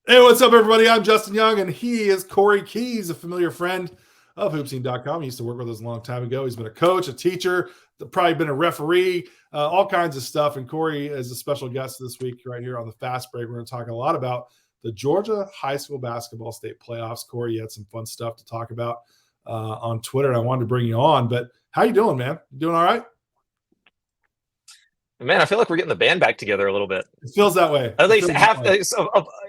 Hey, what's up, everybody? I'm Justin Young, and he is Kory Keys, a familiar friend of hoopsing.com. He used to work with us a long time ago. He's been a coach, a teacher, probably been a referee, all kinds of stuff. And Kory is a special guest this week right here on the Fast Break. We're going to talk a lot about the Georgia high school basketball state playoffs. Kory, you had some fun stuff to talk about on Twitter, and I wanted to bring you on. But how you doing, man? You doing all right? Man, I feel like we're getting the band back together a little bit. It feels that way. At It least feels that half. way.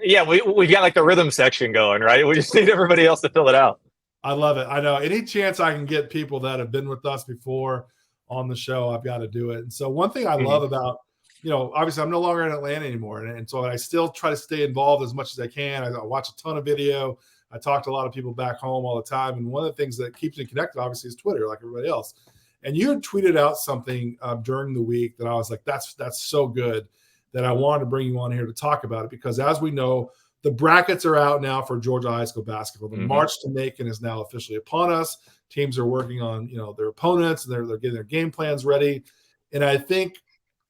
Yeah, we've got like the rhythm section going, right? We just need everybody else to fill it out. I love it. I know any chance I can get people that have been with us before on the show, I've got to do it. And so one thing I love about, obviously I'm no longer in Atlanta anymore. And so I still try to stay involved as much as I can. I watch a ton of video. I talk to a lot of people back home all the time. And one of the things that keeps me connected, obviously, is Twitter, like everybody else. And you had tweeted out something during the week that I was like, that's so good that I wanted to bring you on here to talk about it. Because as we know, the brackets are out now for Georgia high school basketball. The march to Macon is now officially upon us. Teams are working on, their opponents, and they're getting their game plans ready. And I think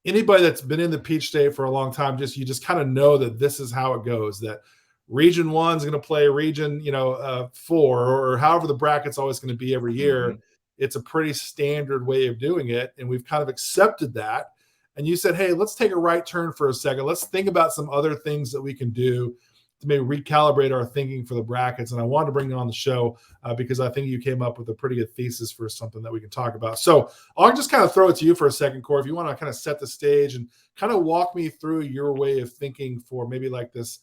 anybody that's been in the Peach State for a long time, you just kind of know that this is how it goes. That Region 1 is going to play Region 4, or however the bracket's always going to be every year. It's a pretty standard way of doing it, and we've kind of accepted that. And you said, hey, let's take a right turn for a second. Let's think about some other things that we can do to maybe recalibrate our thinking for the brackets. And I wanted to bring you on the show because I think you came up with a pretty good thesis for something that we can talk about. So I'll just kind of throw it to you for a second, Kory, if you want to kind of set the stage and kind of walk me through your way of thinking for maybe like this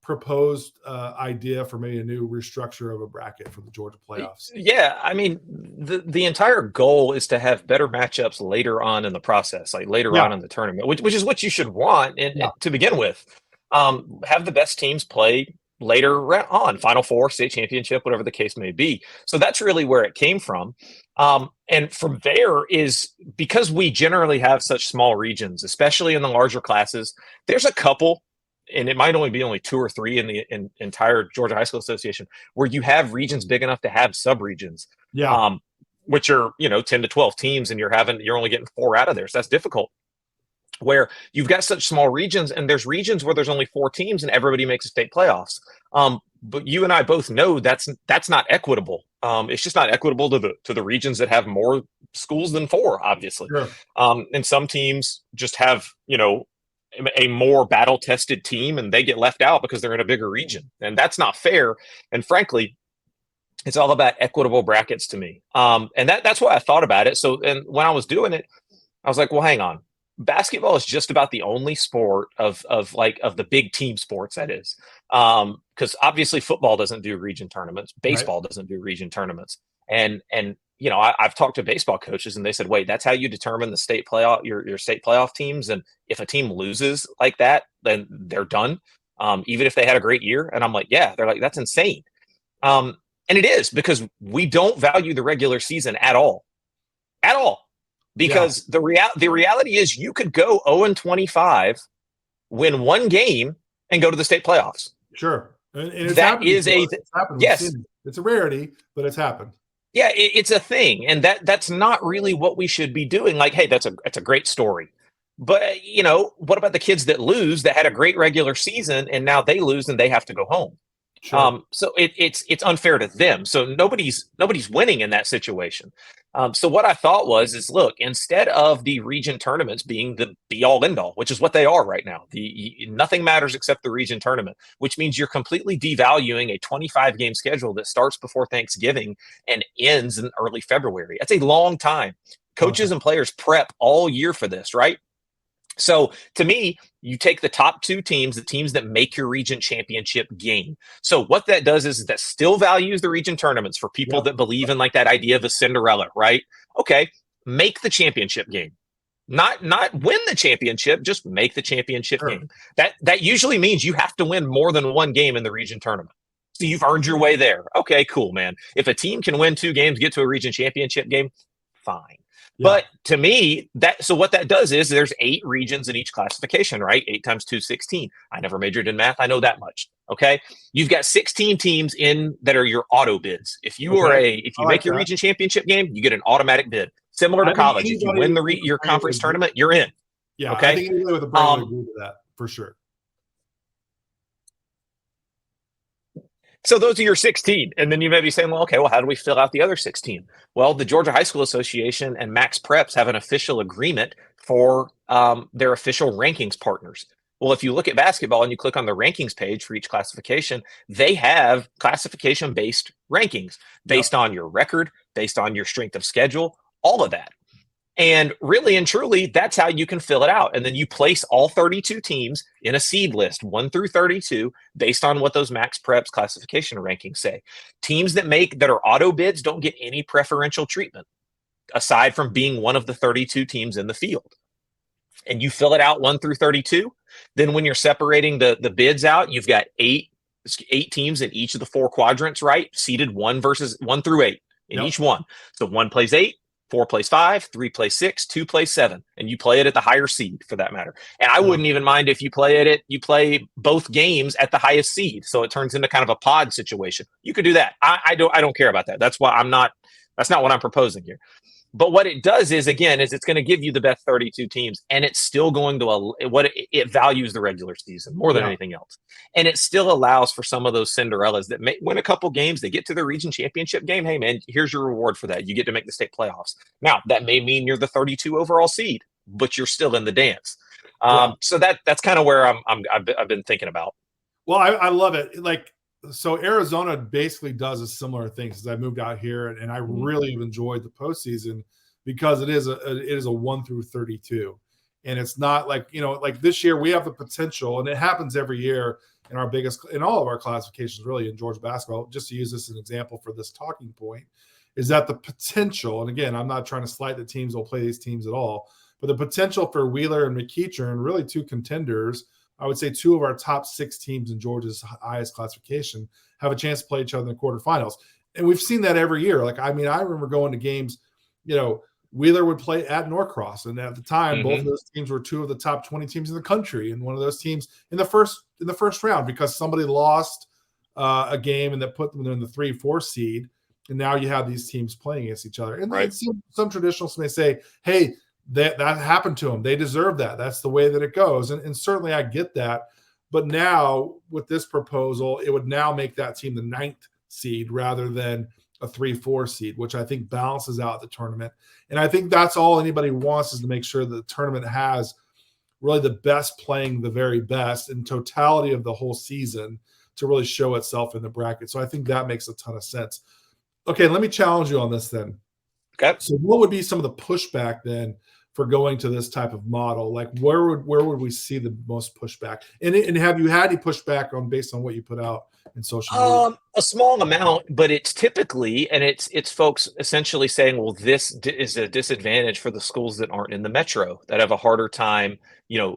proposed idea for maybe a new restructure of a bracket for the Georgia playoffs. Yeah, I mean, the entire goal is to have better matchups later on in the process, like later on in the tournament, which is what you should want and to begin with. Have the best teams play later on, Final Four, state championship, whatever the case may be. So that's really where it came from. And from there is because we generally have such small regions, especially in the larger classes, there's a couple, and it might only be 2 or 3 in the entire Georgia High School Association, where you have regions big enough to have sub-regions, which are, 10 to 12 teams, and you're only getting 4 out of there. So that's difficult. Where you've got such small regions, and there's regions where there's only 4 teams and everybody makes a state playoffs. But you and I both know that's not equitable. It's just not equitable to the regions that have more schools than 4, obviously. Sure. And some teams just have, a more battle-tested team, and they get left out because they're in a bigger region, and that's not fair. And frankly, it's all about equitable brackets to me. And that's why I thought about it. So, and when I was doing it, I was like, well, hang on. Basketball is just about the only sport of the big team sports, that is. Because obviously football doesn't do region tournaments, baseball doesn't do region tournaments. And I've talked to baseball coaches, and they said, wait, that's how you determine the state playoff, your state playoff teams. And if a team loses like that, then they're done. Even if they had a great year. And I'm like, yeah, they're like, that's insane. And it is, because we don't value the regular season at all. Because the reality is you could go 0-25, win 1 game, and go to the state playoffs. Sure. And it's it's a rarity, but it's happened. Yeah, it's a thing. And that's not really what we should be doing. Like, hey, that's a great story. But, what about the kids that lose, that had a great regular season, and now they lose and they have to go home? Sure. So it's unfair to them. So nobody's winning in that situation. So what I thought is look, instead of the region tournaments being the be all end all, which is what they are right now, nothing matters except the region tournament, which means you're completely devaluing a 25 game schedule that starts before Thanksgiving and ends in early February. That's a long time. Coaches and players prep all year for this, right? So to me, you take the top 2 teams, the teams that make your region championship game. So what that does is that still values the region tournaments for people that believe in like that idea of a Cinderella, right? Okay, make the championship game. Not win the championship, just make the championship game. That usually means you have to win more than 1 game in the region tournament. So you've earned your way there. Okay, cool, man. If a team can win 2 games, get to a region championship game, fine. But to me, so what that does is there's 8 regions in each classification, right? 8 times 2, 16. I never majored in math. I know that much. Okay. You've got 16 teams in that are your auto bids. If you make your region championship game, you get an automatic bid. Similar to college. If you win your conference tournament, you're in. Yeah. Okay. I think anybody with a brain would agree with that for sure. So those are your 16. And then you may be saying, well, okay, well, how do we fill out the other 16? Well, the Georgia High School Association and Max Preps have an official agreement for their official rankings partners. Well, if you look at basketball and you click on the rankings page for each classification, they have classification-based rankings based on your record, based on your strength of schedule, all of that. And really and truly, that's how you can fill it out. And then you place all 32 teams in a seed list, 1 through 32, based on what those Max Preps classification rankings say. Teams that are auto bids don't get any preferential treatment, aside from being one of the 32 teams in the field. And you fill it out 1 through 32. Then when you're separating the bids out, you've got eight teams in each of the 4 quadrants, right? Seeded 1 through 8 in each one. So 1 plays 8. 4 plays 5, 3 plays 6, 2 plays 7, and you play it at the higher seed for that matter. And I wouldn't even mind if you play both games at the highest seed, so it turns into kind of a pod situation. You could do that. I don't care about that. That's why that's not what I'm proposing here. But what it does is it's going to give you the best 32 teams, and it's still going to it values the regular season more than anything else. And it still allows for some of those Cinderellas that may win a couple games, they get to the region championship game. Hey man, here's your reward for that. You get to make the state playoffs. Now that may mean you're the 32 overall seed, but you're still in the dance. So that's kind of where I've been thinking about. Well, I love it. So Arizona basically does a similar thing since I moved out here, and I really enjoyed the postseason because it is a 1 through 32, and it's not like this year we have the potential, and it happens every year in all of our classifications, really in Georgia basketball. Just to use this as an example for this talking point, is that the potential, and again, I'm not trying to slight the teams will play these teams at all, but the potential for Wheeler and McEachern, really 2 contenders. I would say 2 of our top 6 teams in Georgia's highest classification have a chance to play each other in the quarterfinals. And we've seen that every year. I remember going to games, Wheeler would play at Norcross. And at the time, both of those teams were 2 of the top 20 teams in the country. And one of those teams in the first round, because somebody lost a game and that put them in the 3-4 seed. And now you have these teams playing against each other. And some traditionalists may say, hey, that happened to them. They deserve that. That's the way that it goes. And certainly I get that. But now with this proposal, it would now make that team the 9th seed rather than a 3-4 seed, which I think balances out the tournament. And I think that's all anybody wants, is to make sure that the tournament has really the best playing the very best in totality of the whole season to really show itself in the bracket. So I think that makes a ton of sense. Okay, let me challenge you on this then. Okay. So what would be some of the pushback then for going to this type of model? Where would we see the most pushback? And have you had any pushback based on what you put out in social media? A small amount, but it's typically, and it's folks essentially saying, well, this is a disadvantage for the schools that aren't in the metro, that have a harder time,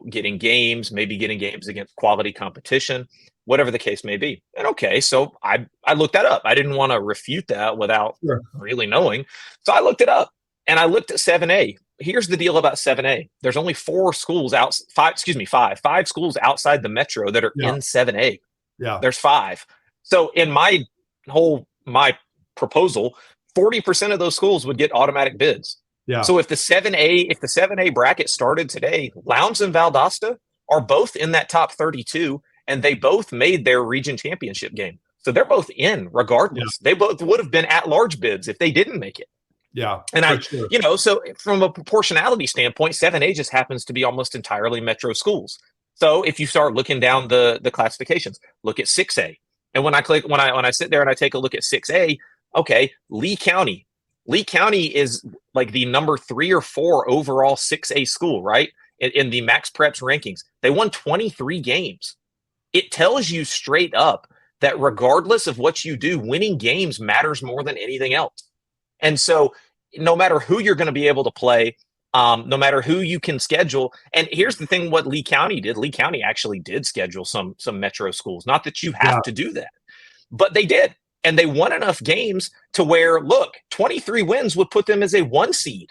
getting games, maybe getting games against quality competition, whatever the case may be. And okay, so I looked that up. I didn't want to refute that without really knowing. So I looked it up, and I looked at 7A. Here's the deal about 7A. There's only 5 schools outside the metro that are in 7A. Yeah. There's 5. So in my proposal, 40% of those schools would get automatic bids. Yeah. So if the 7A bracket started today, Lowndes and Valdosta are both in that top 32, and they both made their region championship game. So they're both in regardless. Yeah. They both would have been at-large bids if they didn't make it. Yeah. And so from a proportionality standpoint, 7A just happens to be almost entirely metro schools. So if you start looking down the classifications, look at 6A. And when I sit there and I take a look at 6A, okay, Lee County. Lee County is like the number 3 or 4 overall 6A school, right? In the Max Preps rankings. They won 23 games. It tells you straight up that regardless of what you do, winning games matters more than anything else. And so no matter who you're going to be able to play, no matter who you can schedule. And here's the thing, what Lee County did. Lee County actually did schedule some metro schools. Not that you have to do that, but they did. And they won enough games to where, look, 23 wins would put them as a 1 seed.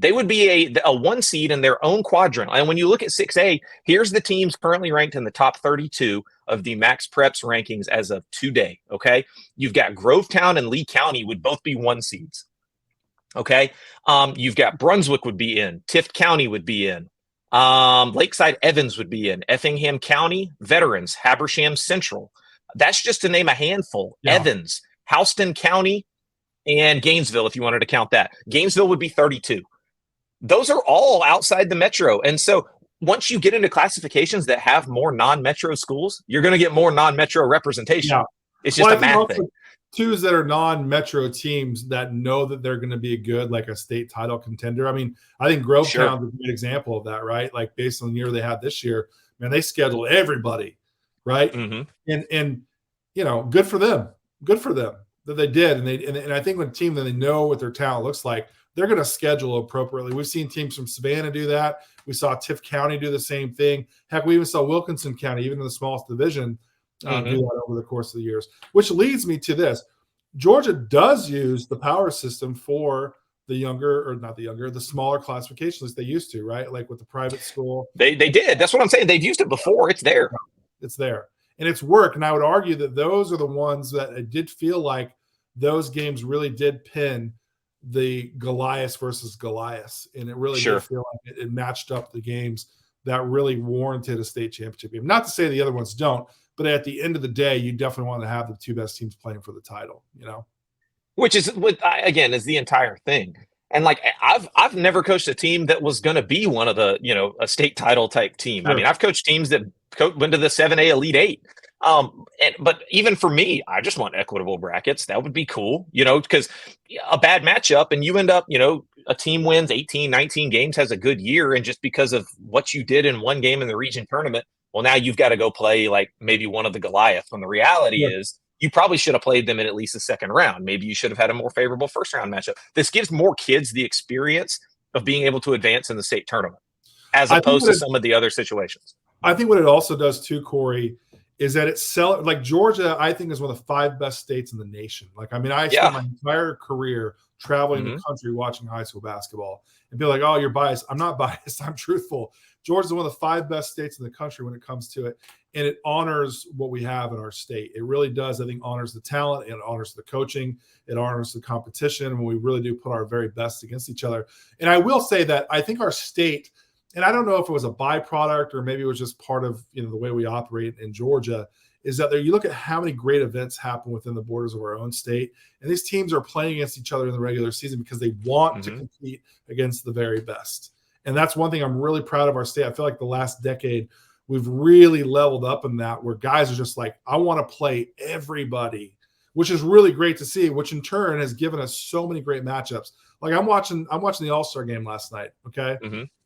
They would be a 1 seed in their own quadrant. And when you look at 6A, here's the teams currently ranked in the top 32 of the Max Preps rankings as of today, okay? You've got Grovetown and Lee County would both be 1 seeds, okay? You've got Brunswick would be in. Tift County would be in. Lakeside Evans would be in. Effingham County, Veterans, Habersham Central. That's just to name a handful. Yeah. Evans, Houston County, and Gainesville, if you wanted to count that. Gainesville would be 32. Those are all outside the metro. And so once you get into classifications that have more non-metro schools, you're going to get more non-metro representation. Yeah. It's just a math thing. Twos that are non-metro teams that know that they're going to be good, like a state title contender. I mean, I think Grovetown is a good example of that, right? Like based on the year they had this year, man, they scheduled everybody, right? Mm-hmm. And you know, good for them that they did. And I think when a team that they know what their talent looks like, they're going to schedule appropriately. We've seen teams from Savannah do that. We saw Tift County do the same thing. Heck, we even saw Wilkinson County, even in the smallest division, do that over the course of the years. Which leads me to this. Georgia does use the power system for the smaller classifications they used to, right? Like with the private school. They did. That's what I'm saying. They've used it before. It's there. It's there. And it's worked. And I would argue that those are the ones that it did feel like those games really did pin the Goliath versus Goliath. And it really did feel like it matched up the games that really warranted a state championship game. Not to say the other ones don't, but at the end of the day, you definitely want to have the two best teams playing for the title, you know? Which is, again, is the entire thing. And like, I've never coached a team that was going to be one of the, you know, a state title type team. Sure. I mean, I've coached teams that went to the 7A Elite 8. But even for me, I just want equitable brackets. That would be cool, you know, because a bad matchup and you end up, you know, a team wins 18, 19 games, has a good year. And just because of what you did in one game in the region tournament, well, now you've got to go play like maybe one of the Goliath, when the reality is you probably should have played them in at least the second round. Maybe you should have had a more favorable first round matchup. This gives more kids the experience of being able to advance in the state tournament as opposed to some of the other situations. I think what it also does too, Kory, is that like Georgia, I think, is one of the 5 best states in the nation. Like, I mean, I spent my entire career traveling the country watching high school basketball and be like, oh, you're biased. I'm not biased. I'm truthful. Georgia's one of the 5 best states in the country when it comes to it. And it honors what we have in our state. It really does, I think, honors the talent. It honors the coaching. It honors the competition. When we really do put our very best against each other. And I will say that I think our state, and I don't know if it was a byproduct or maybe it was just part of, you know, the way we operate in Georgia, is that there you look at how many great events happen within the borders of our own state. And these teams are playing against each other in the regular season because they want to compete against the very best. And that's one thing I'm really proud of our state. I feel like the last decade, we've really leveled up in that, where guys are just like, I want to play everybody, which is really great to see, which in turn has given us so many great matchups. Like I'm watching the All-Star game last night. Okay.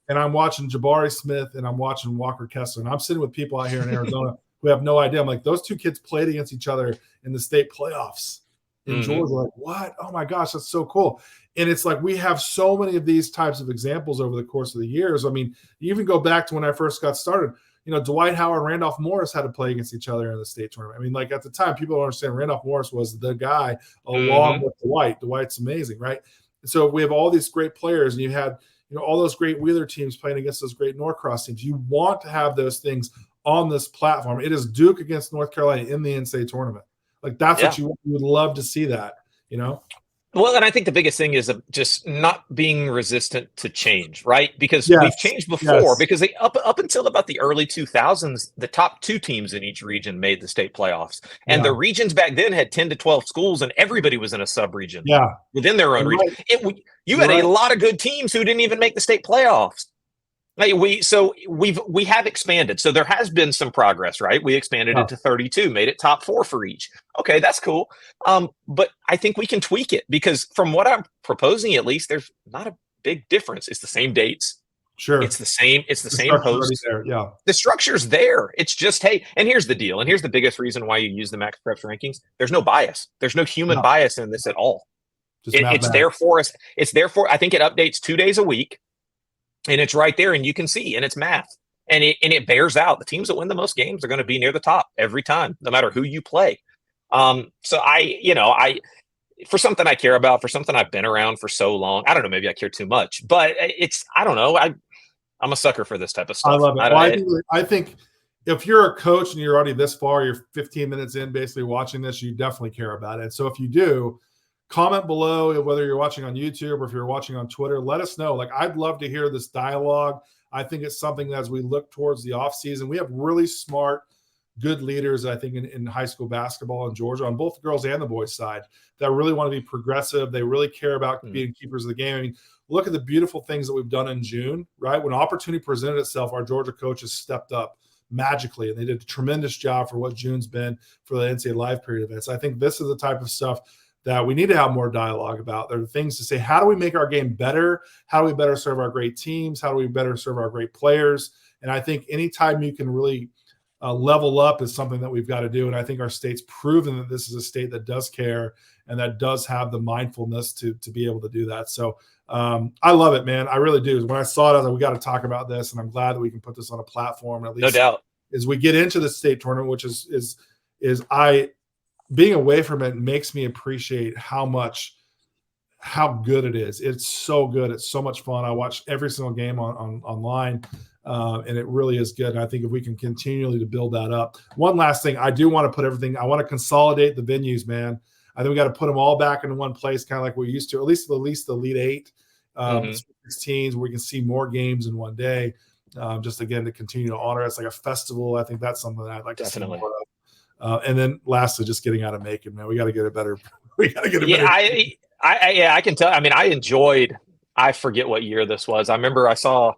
And I'm watching Jabari Smith and I'm watching Walker Kessler. And I'm sitting with people out here in Arizona who have no idea. I'm like, those two kids played against each other in the state playoffs in Georgia. Like, what? Oh my gosh, that's so cool. And it's like we have so many of these types of examples over the course of the years. I mean, you even go back to when I first got started. You know, Dwight Howard and Randolph Morris had to play against each other in the state tournament. I mean, like at the time, people don't understand Randolph Morris was the guy along with Dwight. Dwight's amazing, right? And so we have all these great players, and you had, you know, all those great Wheeler teams playing against those great Norcross teams. You want to have those things on this platform. It is Duke against North Carolina in the NCAA tournament. Like that's what you would love to see that, you know? Well, and I think the biggest thing is just not being resistant to change, right? Because we've changed before. Because they, up until about the early 2000s, the top 2 teams in each region made the state playoffs, and the regions back then had 10 to 12 schools, and everybody was in a sub-region within their own region. You had a lot of good teams who didn't even make the state playoffs. Like we have expanded. So there has been some progress, right? We expanded it to 32, made it top 4 for each. Okay, that's cool. But I think we can tweak it, because from what I'm proposing, at least, there's not a big difference. It's the same dates. Sure. It's the same host. Yeah. The structure's there. It's just, hey, and here's the deal. And here's the biggest reason why you use the Max Preps rankings. There's no bias. There's no human bias in this at all. It's there for us. It's there for, I think it updates 2 days a week. And it's right there, and you can see, and it's math, and it bears out. The teams that win the most games are going to be near the top every time, no matter who you play. So I for something I care about, for something I've been around for so long, I don't know, maybe I care too much, but I don't know. I'm a sucker for this type of stuff. I love it. I think if you're a coach and you're already this far, you're 15 minutes in, basically watching this, you definitely care about it. So if you do, comment below, whether you're watching on YouTube or if you're watching on Twitter. Let us know. Like, I'd love to hear this dialogue. I think it's something that as we look towards the off season, we have really smart good leaders, I think, in high school basketball in Georgia, on both the girls and the boys side, that really want to be progressive. They really care about being keepers of the game. I mean, look at the beautiful things that we've done in June, right? When opportunity presented itself, our Georgia coaches stepped up magically, and they did a tremendous job for what June's been for the NCAA Live period events. I think this is the type of stuff that we need to have more dialogue about. There are things to say, how do we make our game better? How do we better serve our great teams? How do we better serve our great players? And I think anytime you can really level up is something that we've got to do. And I think our state's proven that this is a state that does care and that does have the mindfulness to be able to do that. So I love it, man. I really do. When I saw it, I was like, we got to talk about this. And I'm glad that we can put this on a platform, at least no doubt, as we get into the state tournament, which is being away from it makes me appreciate how good it is. It's so good. It's so much fun. I watch every single game online. And it really is good. And I think if we can continually to build that up. One last thing, I do want to put everything, I want to consolidate the venues, man. I think we got to put them all back in one place, kind of like we used to, at least the Elite Eight, 16s, where we can see more games in one day. Just again, to continue to honor us like a festival. I think that's something that I'd like to see more of. And then lastly, just getting out of Macon, man. We got to get it better. We got to get it better. I can tell. I mean, I forget what year this was. I remember I saw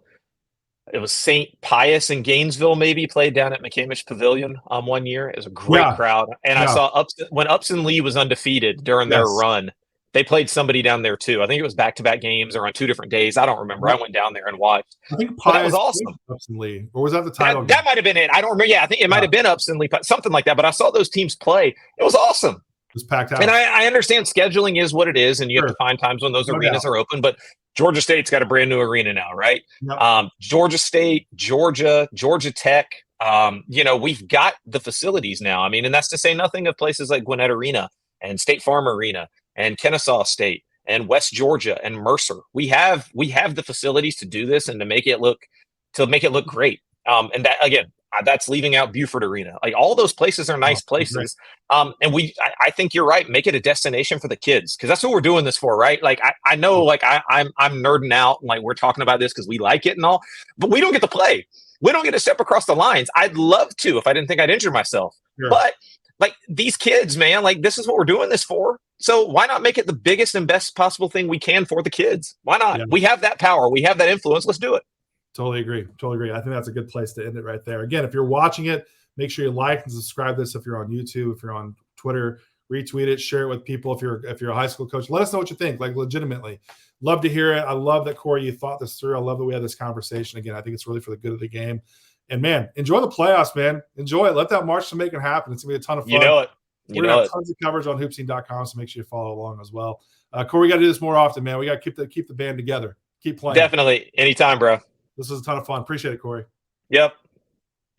it was St. Pius in Gainesville, maybe played down at McCamish Pavilion one year. It was a great crowd. And I saw when Upson Lee was undefeated during their run, they played somebody down there too. I think it was back-to-back games or on 2 different days. I don't remember. I went down there and watched. I think that was awesome. Upson Lee, or was that the title? That might have been it. I don't remember. Yeah, I think it might have been Upson Lee, something like that. But I saw those teams play. It was awesome. It was packed out. And I understand scheduling is what it is, and you have to find times when those arenas are open. But Georgia State's got a brand new arena now, right? Yep. Georgia State, Georgia Tech. We've got the facilities now. I mean, and that's to say nothing of places like Gwinnett Arena and State Farm Arena and Kennesaw State and West Georgia and Mercer. We have the facilities to do this and to make it look great. And that, again, that's leaving out Buford Arena. Like, all those places are nice places. And I think you're right. Make it a destination for the kids, because that's what we're doing this for, right? Like, I know, like, I'm nerding out, like, we're talking about this because we like it and all, but we don't get to play. We don't get to step across the lines. I'd love to if I didn't think I'd injure myself. Sure. But like, these kids, man, like, this is what we're doing this for. So why not make it the biggest and best possible thing we can for the kids? Why not? Yeah. We have that power. We have that influence. Let's do it. Totally agree. I think that's a good place to end it right there. Again, if you're watching it, make sure you like and subscribe this. If you're on YouTube, if you're on Twitter, retweet it, share it with people. If you're a high school coach, let us know what you think. Like, legitimately, love to hear it. I love that, Kory, you thought this through. I love that we had this conversation. Again, I think it's really for the good of the game. And man, enjoy the playoffs, man. Enjoy it. Let that March to Macon happen. It's gonna be a ton of fun. You know it. We're gonna have tons of coverage on hoopscene.com, so make sure you follow along as well. Kory, we got to do this more often, man. We got to keep the band together. Keep playing. Definitely. Anytime, bro. This was a ton of fun. Appreciate it, Kory. Yep.